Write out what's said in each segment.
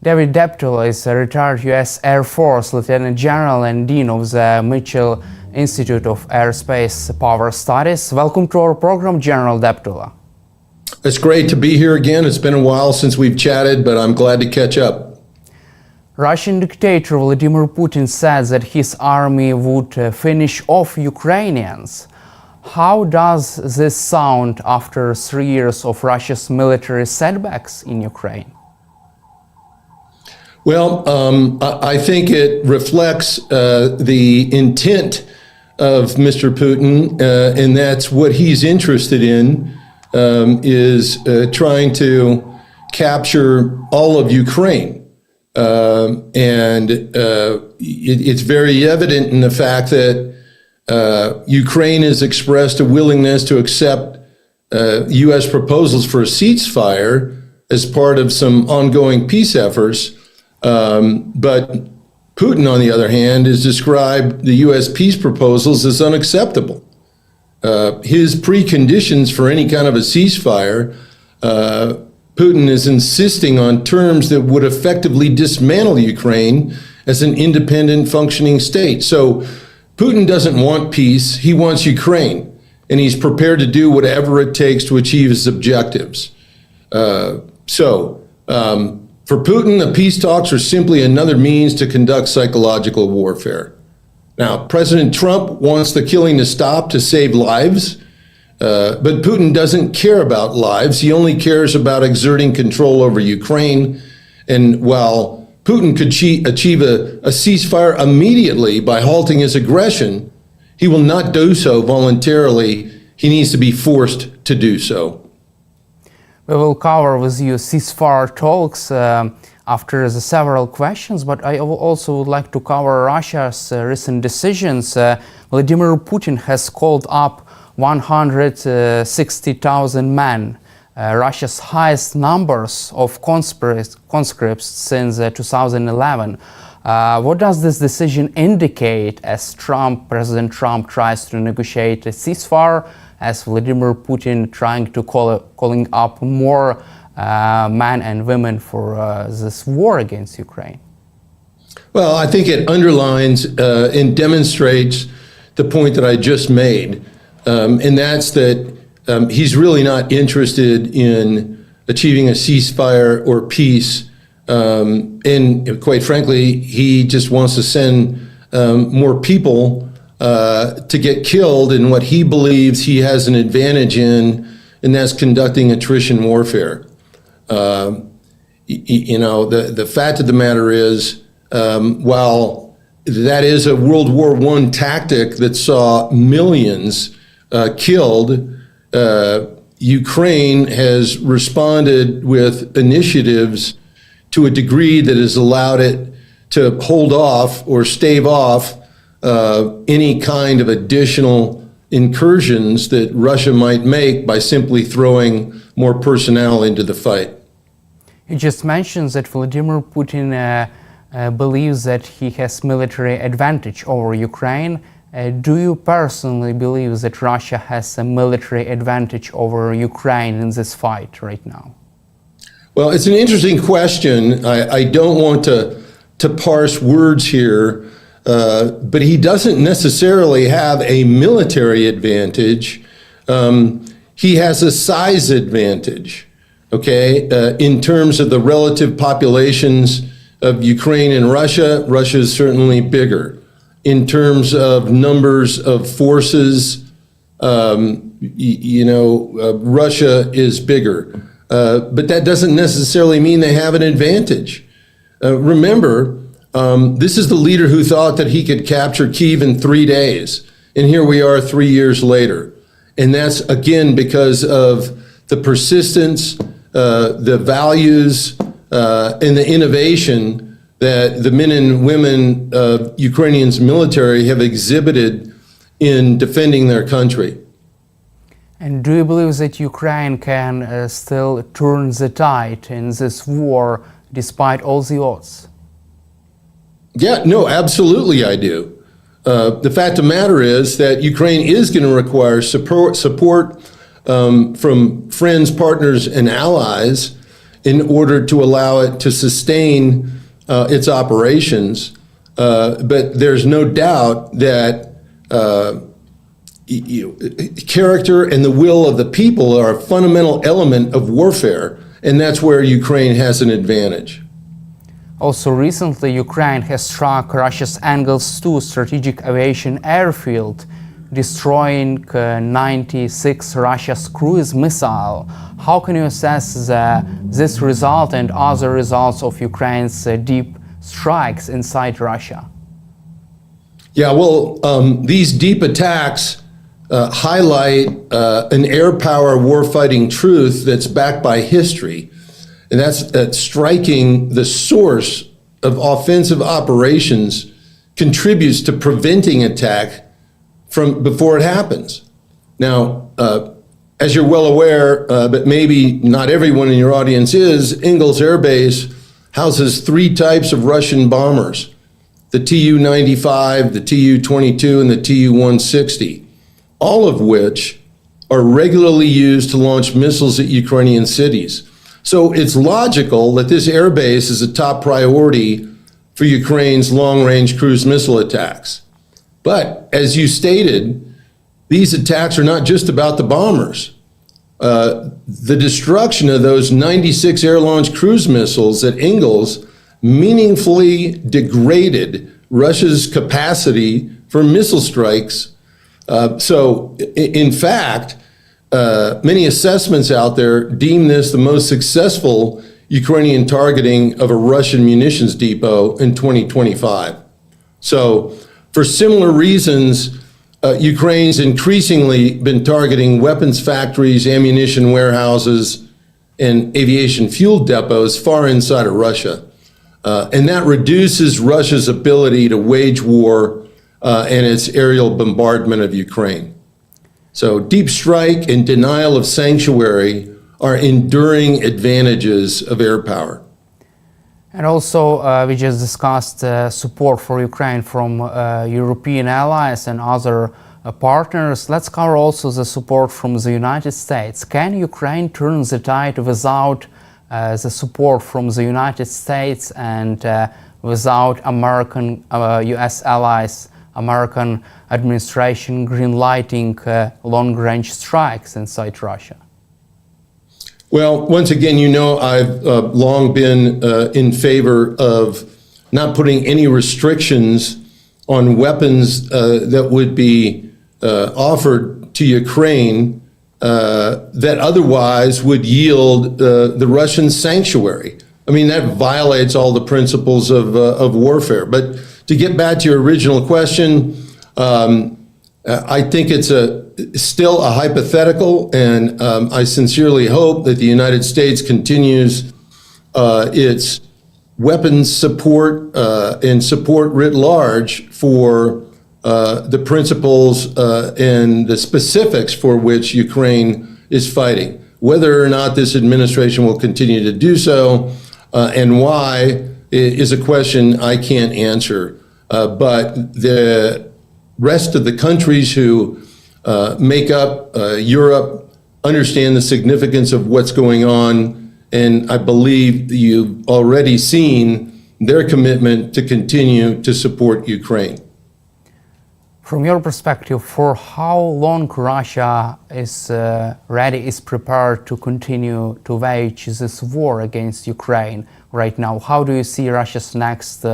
David Deptula is a retired U.S. Air Force Lieutenant General and Dean of the Mitchell Institute of Aerospace Power Studies. Welcome to our program, General Deptula. It's great to be here again. It's been a while since we've chatted, but I'm glad to catch up. Russian dictator Vladimir Putin said that his army would finish off Ukrainians. How does this sound after 3 years of Russia's military setbacks in Ukraine? Well, I think it reflects the intent of Mr. Putin, and that's what he's interested in, is trying to capture all of Ukraine. It's very evident in the fact that Ukraine has expressed a willingness to accept U.S. proposals for a ceasefire as part of some ongoing peace efforts. But Putin, on the other hand, has described the U.S. peace proposals as unacceptable. His preconditions for any kind of a ceasefire, Putin is insisting on terms that would effectively dismantle Ukraine as an independent functioning state. So Putin doesn't want peace, he wants Ukraine, and he's prepared to do whatever it takes to achieve his objectives. For Putin, the peace talks are simply another means to conduct psychological warfare. Now, President Trump wants the killing to stop to save lives, but Putin doesn't care about lives. He only cares about exerting control over Ukraine. And while Putin could achieve a ceasefire immediately by halting his aggression, he will not do so voluntarily. He needs to be forced to do so. We will cover with you ceasefire talks after the several questions, but I also would like to cover Russia's recent decisions. Vladimir Putin has called up 160,000 men, Russia's highest numbers of conscripts since 2011. What does this decision indicate as President Trump tries to negotiate a ceasefire, as Vladimir Putin trying to calling up more men and women for this war against Ukraine? Well, I think it underlines and demonstrates the point that I just made, and that's that he's really not interested in achieving a ceasefire or peace, and quite frankly, he just wants to send more people to get killed in what he believes he has an advantage in, and that's conducting attrition warfare. The fact of the matter is, while that is a World War I tactic that saw millions killed, Ukraine has responded with initiatives to a degree that has allowed it to hold off or stave off any kind of additional incursions that Russia might make by simply throwing more personnel into the fight. You just mentioned that Vladimir Putin believes that he has military advantage over Ukraine. Do you personally believe that Russia has a military advantage over Ukraine in this fight right now? Well, it's an interesting question. I don't want to parse words here. But he doesn't necessarily have a military advantage. He has a size advantage, okay? In terms of the relative populations of Ukraine and Russia, Russia is certainly bigger. In terms of numbers of forces, Russia is bigger. But that doesn't necessarily mean they have an advantage. Remember, this is the leader who thought that he could capture Kyiv in 3 days. And here we are 3 years later. And that's, again, because of the persistence, the values, and the innovation that the men and women of Ukrainians' military have exhibited in defending their country. And do you believe that Ukraine can still turn the tide in this war despite all the odds? Yeah, no, absolutely I do. The fact of the matter is that Ukraine is going to require support from friends, partners, and allies in order to allow it to sustain its operations. But there's no doubt that character and the will of the people are a fundamental element of warfare, and that's where Ukraine has an advantage. Also, recently, Ukraine has struck Russia's Engels 2 strategic aviation airfield, destroying 96 Russia's cruise missile. How can you assess this result and other results of Ukraine's deep strikes inside Russia? Yeah, well, these deep attacks highlight an air power warfighting truth that's backed by history. And that's that striking the source of offensive operations contributes to preventing attack from before it happens. Now, as you're well aware, but maybe not everyone in your audience is, Engels Air Base houses 3 types of Russian bombers: the Tu-95, the Tu-22, and the Tu-160, all of which are regularly used to launch missiles at Ukrainian cities. So it's logical that this airbase is a top priority for Ukraine's long-range cruise missile attacks. But as you stated, these attacks are not just about the bombers. The destruction of those 96 air-launched cruise missiles at Engels meaningfully degraded Russia's capacity for missile strikes. So in fact, many assessments out there deem this the most successful Ukrainian targeting of a Russian munitions depot in 2025. So for similar reasons, Ukraine's increasingly been targeting weapons factories, ammunition warehouses, and aviation fuel depots far inside of Russia. And that reduces Russia's ability to wage war and its aerial bombardment of Ukraine. So deep strike and denial of sanctuary are enduring advantages of air power. And also, we just discussed support for Ukraine from European allies and other partners. Let's cover also the support from the United States. Can Ukraine turn the tide without the support from the United States and without American, US allies, American administration green-lighting long-range strikes inside Russia? Well, once again, you know, I've long been in favor of not putting any restrictions on weapons that would be offered to Ukraine that otherwise would yield the Russian sanctuary. I mean, that violates all the principles of warfare. But to get back to your original question, I think it's still a hypothetical, and I sincerely hope that the United States continues its weapons support and support writ large for the principles and the specifics for which Ukraine is fighting. Whether or not this administration will continue to do so and why is a question I can't answer. But the rest of the countries who make up Europe understand the significance of what's going on, and I believe you've already seen their commitment to continue to support Ukraine. From your perspective, for how long Russia is prepared to continue to wage this war against Ukraine right now? How do you see Russia's next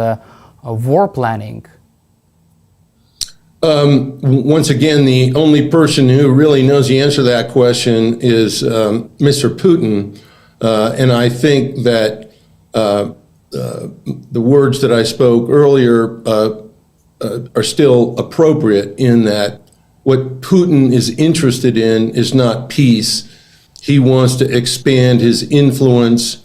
war planning? Once again, the only person who really knows the answer to that question is Mr. Putin. And I think that the words that I spoke earlier are still appropriate in that what Putin is interested in is not peace. He wants to expand his influence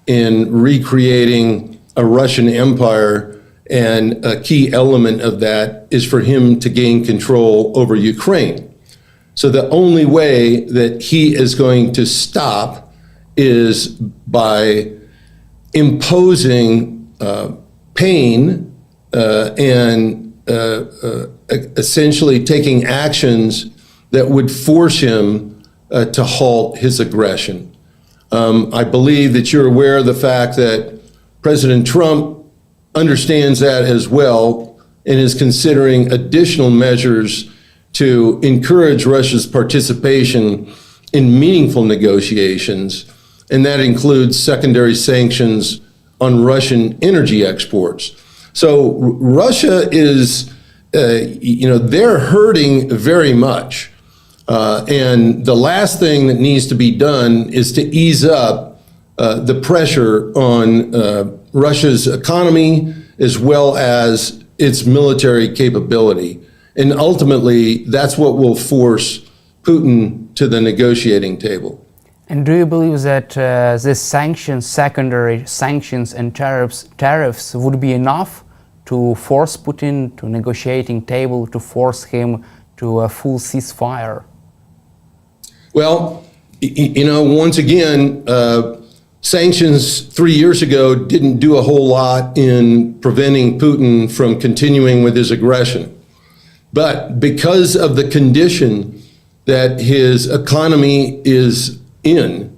in recreating a Russian empire. And a key element of that is for him to gain control over Ukraine. So the only way that he is going to stop is by imposing pain and essentially taking actions that would force him to halt his aggression. I believe that you're aware of the fact that President Trump understands that as well and is considering additional measures to encourage Russia's participation in meaningful negotiations, and that includes secondary sanctions on Russian energy exports. So Russia is, they're hurting very much. And the last thing that needs to be done is to ease up the pressure on Russia's economy as well as its military capability. And ultimately, that's what will force Putin to the negotiating table. And do you believe that these sanctions, secondary sanctions and tariffs would be enough to force Putin to negotiating table, to force him to a full ceasefire? Well, once again, sanctions 3 years ago didn't do a whole lot in preventing Putin from continuing with his aggression. But because of the condition that his economy is in,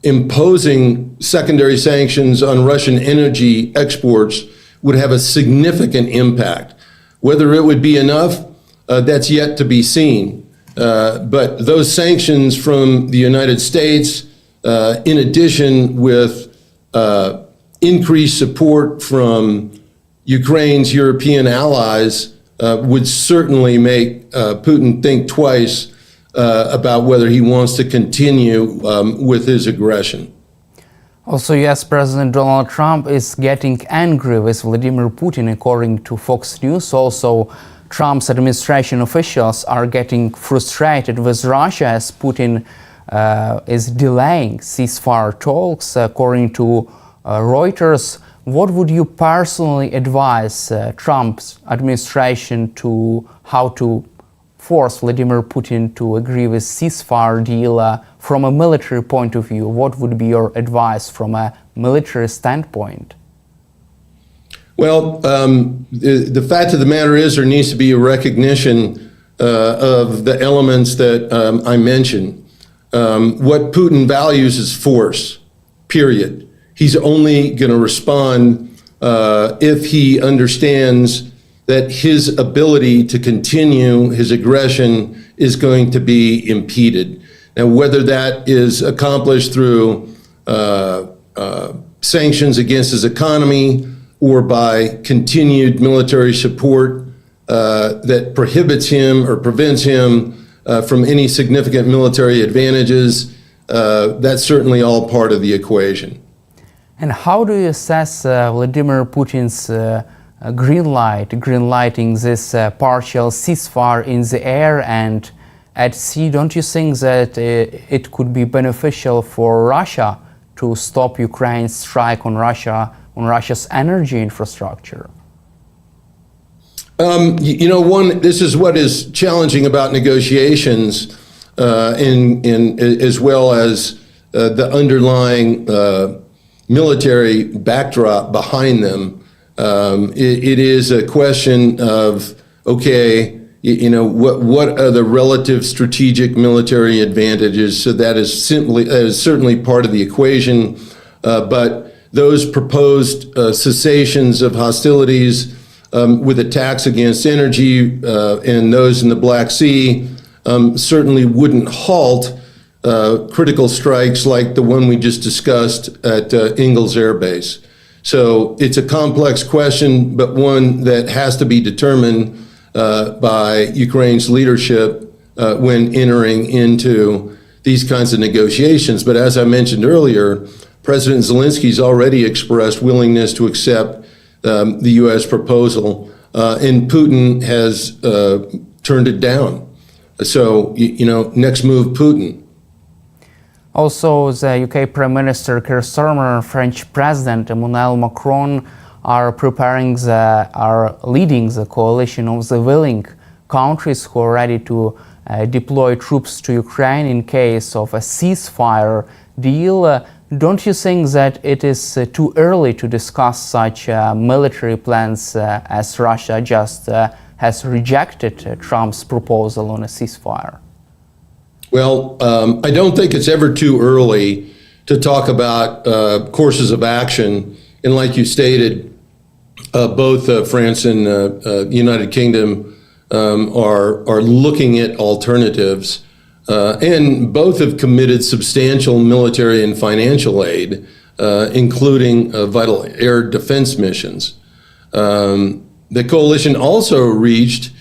imposing secondary sanctions on Russian energy exports would have a significant impact. Whether it would be enough, that's yet to be seen. But those sanctions from the United States, in addition with increased support from Ukraine's European allies, would certainly make Putin think twice about whether he wants to continue with his aggression. Also, US President Donald Trump is getting angry with Vladimir Putin, according to Fox News. Also, Trump's administration officials are getting frustrated with Russia as Putin is delaying ceasefire talks. According to Reuters, what would you personally advise Trump's administration to how to force Vladimir Putin to agree with ceasefire deal from a military point of view? What would be your advice from a military standpoint? Well, the fact of the matter is there needs to be a recognition of the elements that I mentioned. What Putin values is force, period. He's only going to respond if he understands that his ability to continue his aggression is going to be impeded. Now, whether that is accomplished through sanctions against his economy or by continued military support that prohibits him or prevents him from any significant military advantages, that's certainly all part of the equation. And how do you assess Vladimir Putin's greenlighting this partial ceasefire in the air and at sea? Don't you think that it could be beneficial for Russia to stop Ukraine's strike on Russia's energy infrastructure? This is what is challenging about negotiations, as well as the underlying military backdrop behind them. It is a question of, okay, what are the relative strategic military advantages? So that is certainly part of the equation. But those proposed cessations of hostilities with attacks against energy and those in the Black Sea certainly wouldn't halt critical strikes like the one we just discussed at Ingalls Air Base. So it's a complex question, but one that has to be determined by Ukraine's leadership when entering into these kinds of negotiations. But as I mentioned earlier, President Zelensky's already expressed willingness to accept the U.S. proposal, and Putin has turned it down. So, next move, Putin. Also, the UK Prime Minister Keir Starmer and French President Emmanuel Macron are leading the coalition of the willing countries who are ready to deploy troops to Ukraine in case of a ceasefire deal. Don't you think that it is too early to discuss such military plans as Russia just has rejected Trump's proposal on a ceasefire? Well, I don't think it's ever too early to talk about courses of action. And like you stated, both France and the United Kingdom are looking at alternatives, and both have committed substantial military and financial aid, including vital air defense missions. The coalition also reached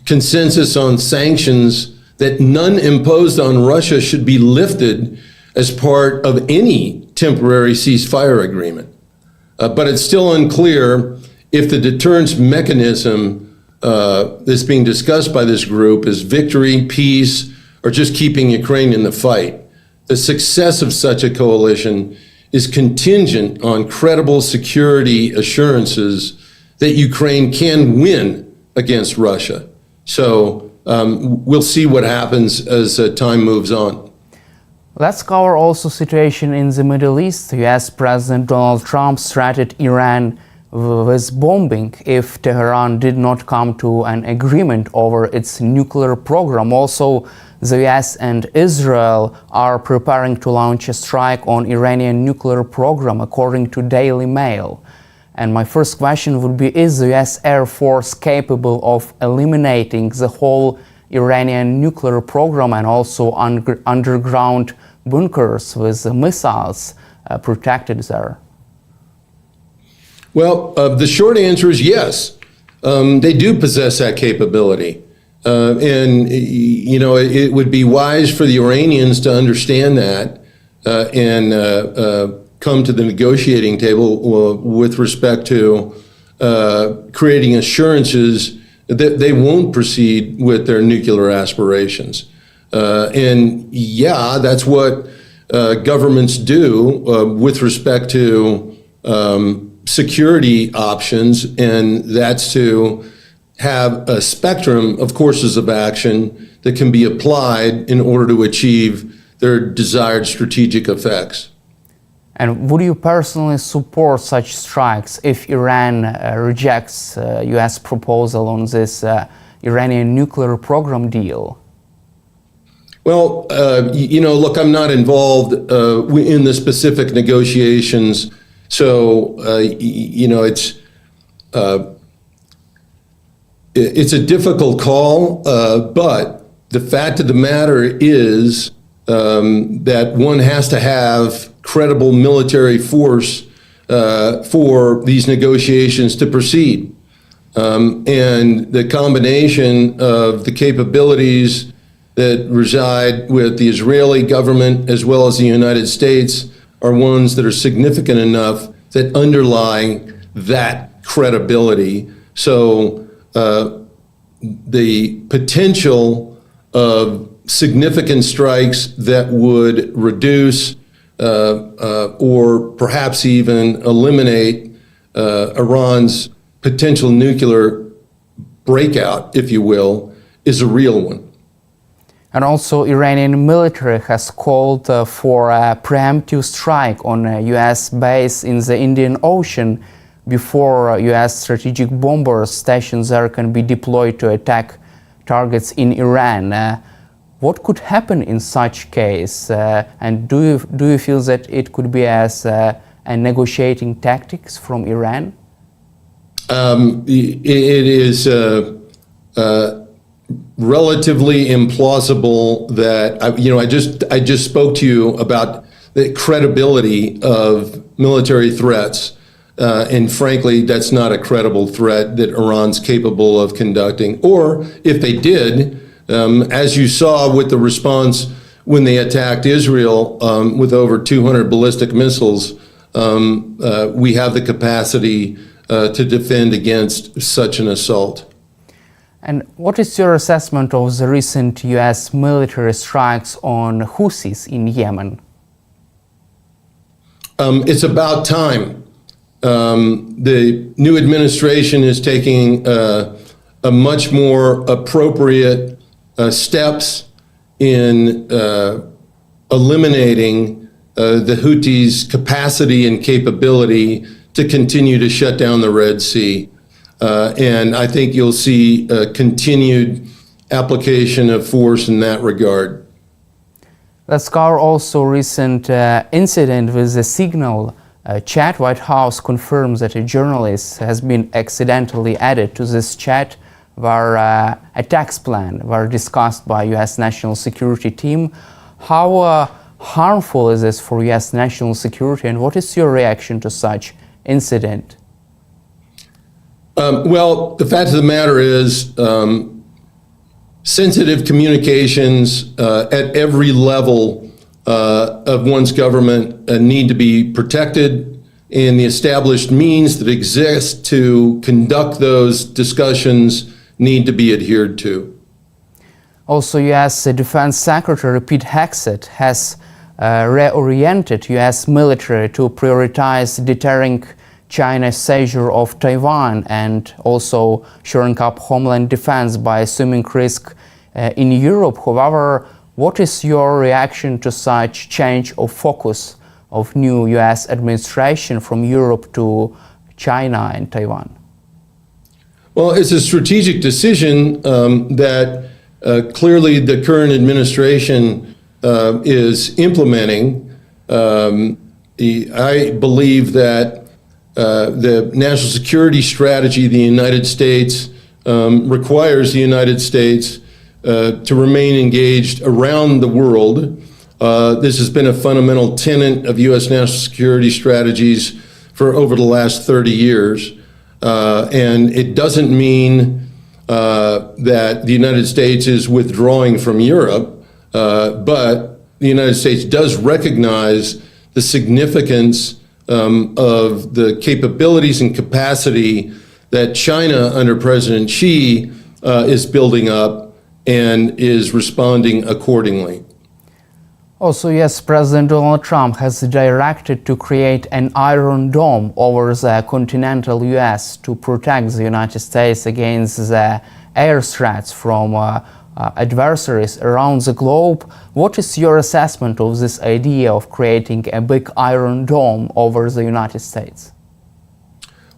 consensus on sanctions that none imposed on Russia should be lifted as part of any temporary ceasefire agreement. But it's still unclear if the deterrence mechanism that's being discussed by this group is victory, peace, or just keeping Ukraine in the fight. The success of such a coalition is contingent on credible security assurances that Ukraine can win against Russia. So we'll see what happens as time moves on. Let's cover also situation in the Middle East. US President Donald Trump threatened Iran with bombing if Tehran did not come to an agreement over its nuclear program. Also, the US and Israel are preparing to launch a strike on Iranian nuclear program, according to Daily Mail. And my first question would be, is the US Air Force capable of eliminating the whole Iranian nuclear program and also underground bunkers with missiles protected there? Well, the short answer is yes. They do possess that capability. And, you know, it would be wise for the Iranians to understand that and come to the negotiating table with respect to creating assurances that they won't proceed with their nuclear aspirations. And yeah, that's what governments do with respect to security options, and that's to have a spectrum of courses of action that can be applied in order to achieve their desired strategic effects. And would you personally support such strikes if Iran rejects US proposal on this Iranian nuclear program deal? Well, you know, look, I'm not involved in the specific negotiations, so you know, it's a difficult call, but the fact of the matter is that one has to have credible military force for these negotiations to proceed. And the combination of the capabilities that reside with the Israeli government as well as the United States are ones that are significant enough that underlie that credibility. So the potential of significant strikes that would reduce or perhaps even eliminate Iran's potential nuclear breakout, if you will, is a real one. And also, Iranian military has called for a preemptive strike on a US base in the Indian Ocean before US strategic bombers stationed there can be deployed to attack targets in Iran. What could happen in such case? And do you feel that it could be as a negotiating tactics from Iran? It is relatively implausible that, you know, I just spoke to you about the credibility of military threats, and frankly, that's not a credible threat that Iran's capable of conducting. Or if they did, as you saw with the response when they attacked Israel with over 200 ballistic missiles, we have the capacity to defend against such an assault. And what is your assessment of the recent US military strikes on Houthis in Yemen? It's about time. The new administration is taking a much more appropriate steps in eliminating the Houthis' capacity and capability to continue to shut down the Red Sea. And I think you'll see a continued application of force in that regard. Let's cover also recent incident with the Signal chat. White House confirms that a journalist has been accidentally added to this chat where attacks plan were discussed by U.S. national security team. How harmful is this for U.S. national security, and what is your reaction to such incident? Well, the fact of the matter is sensitive communications at every level of one's government need to be protected, and the established means that exist to conduct those discussions need to be adhered to. Also, U.S. Defense Secretary Pete Hegseth has reoriented U.S. military to prioritize deterring China's seizure of Taiwan and also shoring up homeland defense by assuming risk in Europe. However, what is your reaction to such change of focus of new U.S. administration from Europe to China and Taiwan? Well, it's a strategic decision that clearly the current administration is implementing. I believe that the national security strategy of the United States requires the United States to remain engaged around the world. This has been a fundamental tenet of U.S. national security strategies for over the last 30 years. And it doesn't mean that the United States is withdrawing from Europe, but the United States does recognize the significance of the capabilities and capacity that China under President Xi is building up and is responding accordingly. Also, yes, President Donald Trump has directed to create an Iron Dome over the continental U.S. to protect the United States against the air threats from adversaries around the globe. What is your assessment of this idea of creating a big Iron Dome over the United States?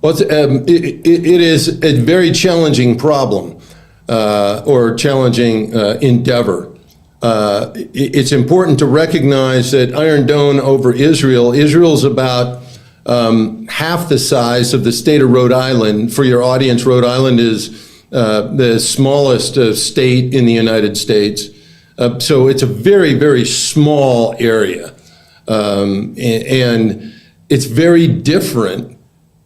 Well, it is a very challenging problem or challenging endeavor. It's important to recognize that Iron Dome over Israel is about half the size of the state of Rhode Island. For your audience, Rhode Island is the smallest state in the United States. So it's a very, very small area. And it's very different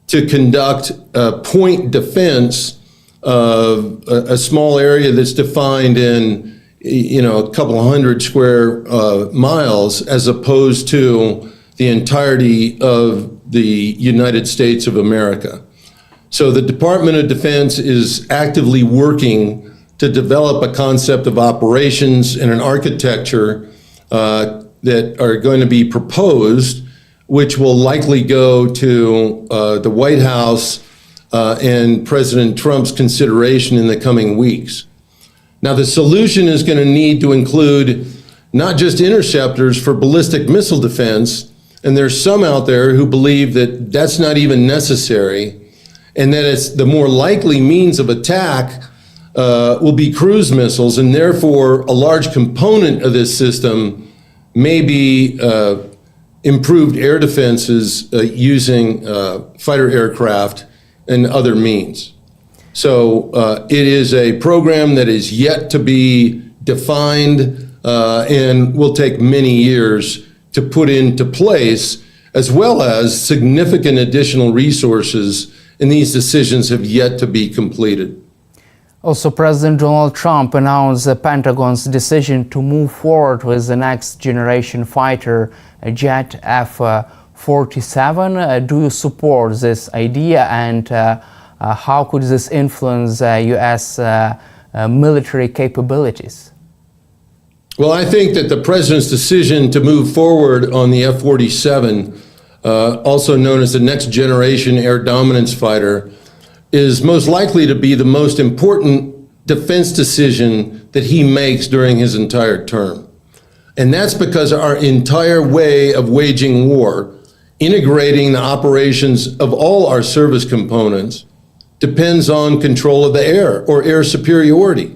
to conduct a point defense of a small area that's defined in a couple of hundred square miles as opposed to the entirety of the United States of America. So the Department of Defense is actively working to develop a concept of operations and an architecture that are going to be proposed, which will likely go to the White House and President Trump's consideration in the coming weeks. Now, the solution is going to need to include not just interceptors for ballistic missile defense, and there's some out there who believe that that's not even necessary, and that it's the more likely means of attack will be cruise missiles, and therefore a large component of this system may be improved air defenses using fighter aircraft and other means. So it is a program that is yet to be defined and will take many years to put into place, as well as significant additional resources, and these decisions have yet to be completed. Also, President Donald Trump announced the Pentagon's decision to move forward with the next generation fighter jet F-47. Do you support this idea, and how could this influence U.S. military capabilities? Well, I think that the president's decision to move forward on the F-47, also known as the next generation air dominance fighter, is most likely to be the most important defense decision that he makes during his entire term. And that's because our entire way of waging war, integrating the operations of all our service components, depends on control of the air or air superiority.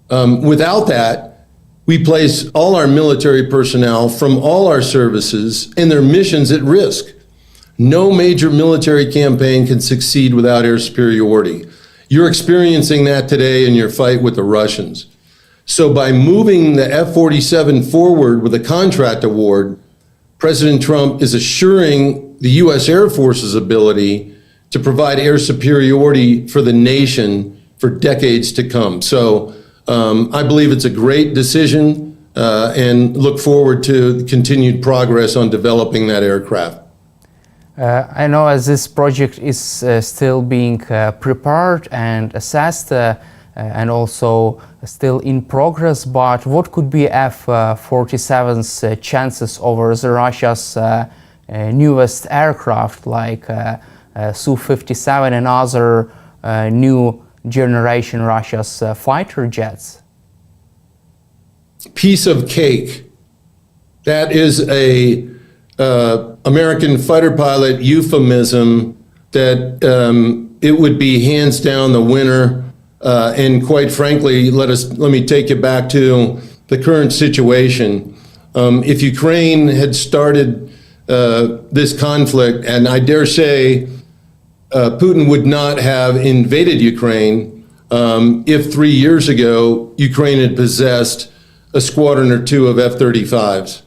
Without that, We place all our military personnel from all our services and their missions at risk. No major military campaign can succeed without air superiority. You're experiencing that today in your fight with the Russians. So by moving the F-47 forward with a contract award, President Trump is assuring the U.S. Air Force's ability to provide air superiority for the nation for decades to come. So I believe it's a great decision and look forward to continued progress on developing that aircraft. I know as this project is still being prepared and assessed and also still in progress, but what could be F-47's chances over the Russia's newest aircraft like Su-57 and other new generation Russia's fighter jets? Piece of cake. That is a American fighter pilot euphemism that it would be hands down the winner. And quite frankly, let me take you back to the current situation. If Ukraine had started this conflict, and I dare say Putin would not have invaded Ukraine if 3 years ago Ukraine had possessed a squadron or two of F-35s.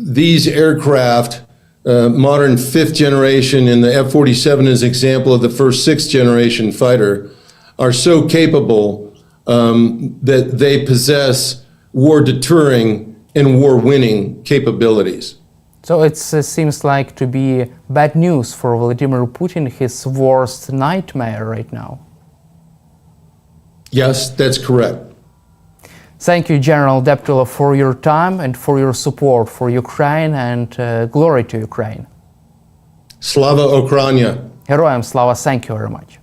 These aircraft, modern fifth generation, and the F-47 is an example of the first sixth generation fighter, are so capable that they possess war deterring and war winning capabilities. So it seems like to be bad news for Vladimir Putin, his worst nightmare right now. Yes, that's correct. Thank you, General Deptula, for your time and for your support for Ukraine, and glory to Ukraine. Slava Ukraina. Героям слава, thank you very much.